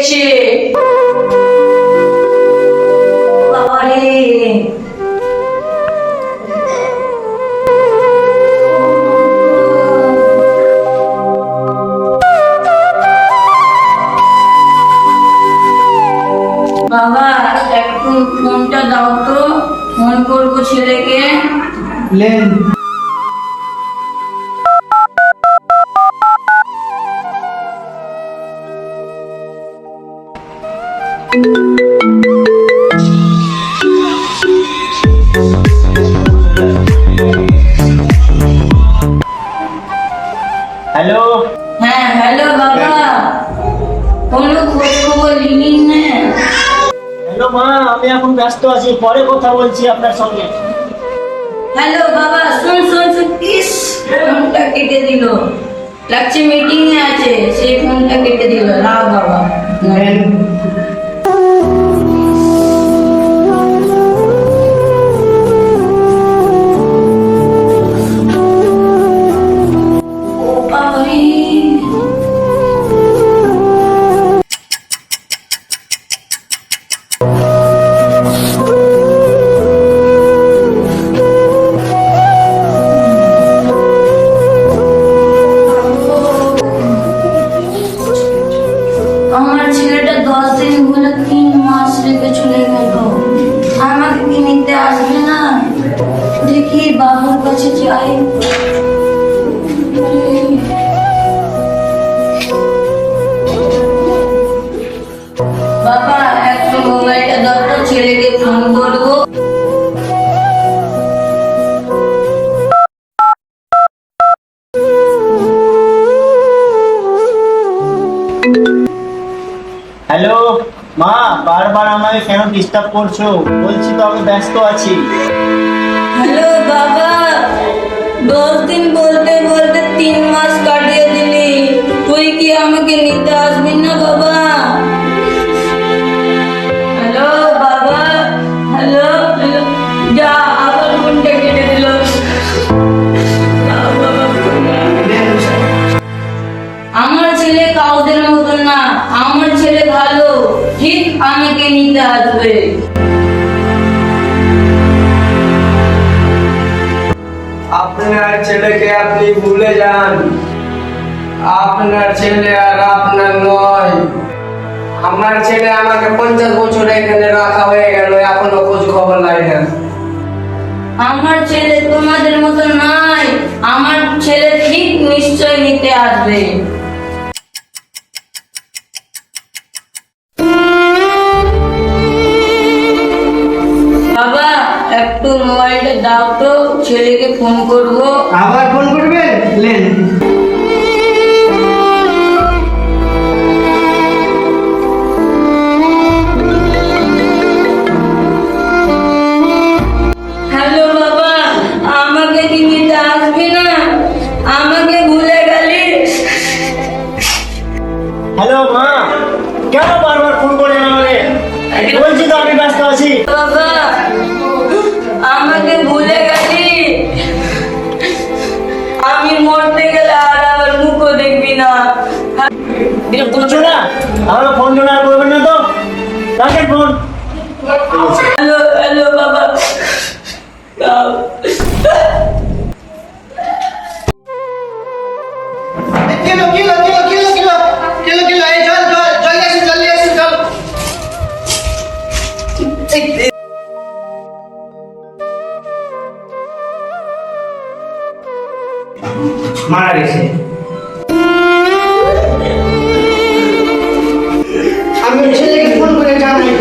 গেছে। বাবারে বাবা, একটু ফোনটা দাও তো, ফোন করবো ছেলেকে। লেন। হ্যালো। হ্যাঁ হ্যালো বাবা, কোনো খোঁজ খবর নিন না। হ্যালো মা, আমি এখন ব্যস্ত আছি, পরে কথা বলছি আপনার সঙ্গে। হ্যালো বাবা, শুন শুন শুন, ইস ফোনটা কেটে দিল, লাগছে মিটিং এ আছে, সেই ফোনটা কেটে দিল। না বাবা, ও বাবারে। আমার ছেলেটা 10 দিন হলো 3 মাস রেখে চলে গেল, আমাকে কি নিতে আসবে না? দেখি বাবার কাছে যাই। বাবা, একটু মোবাইলটা দাও তো, ছেলেকে ফোন করবো। হ্যালো মা, বারবার আমাকে কেন ডিস্টার্ব করছো? বলছি তো আমি ব্যস্ত আছি। হ্যালো বাবা, 10 দিন বলতে বলতে 3 মাস কাটিয়ে দিলি, তুই কি আমাকে নিতে আসবি না বাবা? হ্যালো বাবা, হ্যালো হ্যালো, যা আবার ফোনটা কেটে দিল। আমার ছেলে কাউদের মতন না, আমার ছেলে ভালো, ঠিক আমাকে নিতে আসবে। আপনার ছেলেকে আপনি ভুলে যান, আপনার ছেলে আর আপনার নয়। আমার ছেলে আমাকে 50 বছর এখানে রাখা হয়ে গেল, এখনো খোঁজ খবর নাই না। আমার ছেলে তোমাদের মতো নয়, আমার ছেলে ঠিক নিশ্চয় নিতে আসবে। বাবা, একটু মোবাইলটা দাও তো, ছেলেকে ফোন করবো। আবার ফোন করবেন? লেন। হ্যালো বাবা, আমাকে কি নিতে আসবি না? আমাকে ভুলে গেলি? হ্যালো মা, কেন বারবার ফোন করেন আমাকে? বলছি তো আমি ব্যস্ত আছি। বাবা, আমাকে ভুলে গেলি? আমি মরতে গেলে আর আমার মুখও দেখবি না। বিরক্ত হচ্ছ না? আমার ফোন টোন আর করবেন না তো, রাখেন ফোন। হ্যালো হ্যালো বাবা, kilo kilo kilo kilo kilo kilo kilo, এই চল চল, জলদি আসুন জলদি আসুন, চল। মারা গেছে। আমি ছেলেকে ফোন করে জানাই।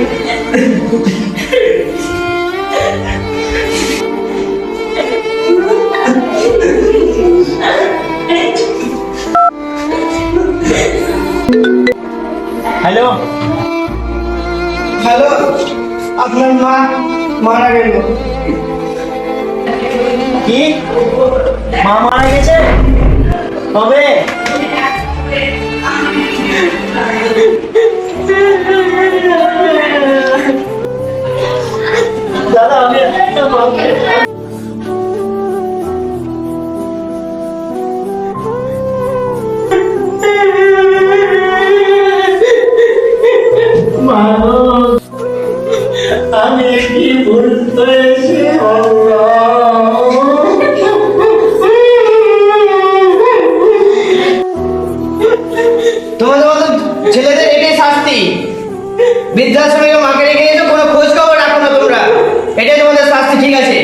হ্যালো হ্যালো, আপনার মা মারা গেল। কি? মা মারা গেছে? কবে? দাদা, আমি একটা মাকে তোমাদের মতো ছেলেদের এটাই শাস্তি। বৃদ্ধাশ্রমে মাকে রেখে এসো, কোনো খোঁজ খবর রাখো না তোমরা, এটাই তোমাদের শাস্তি, ঠিক আছে?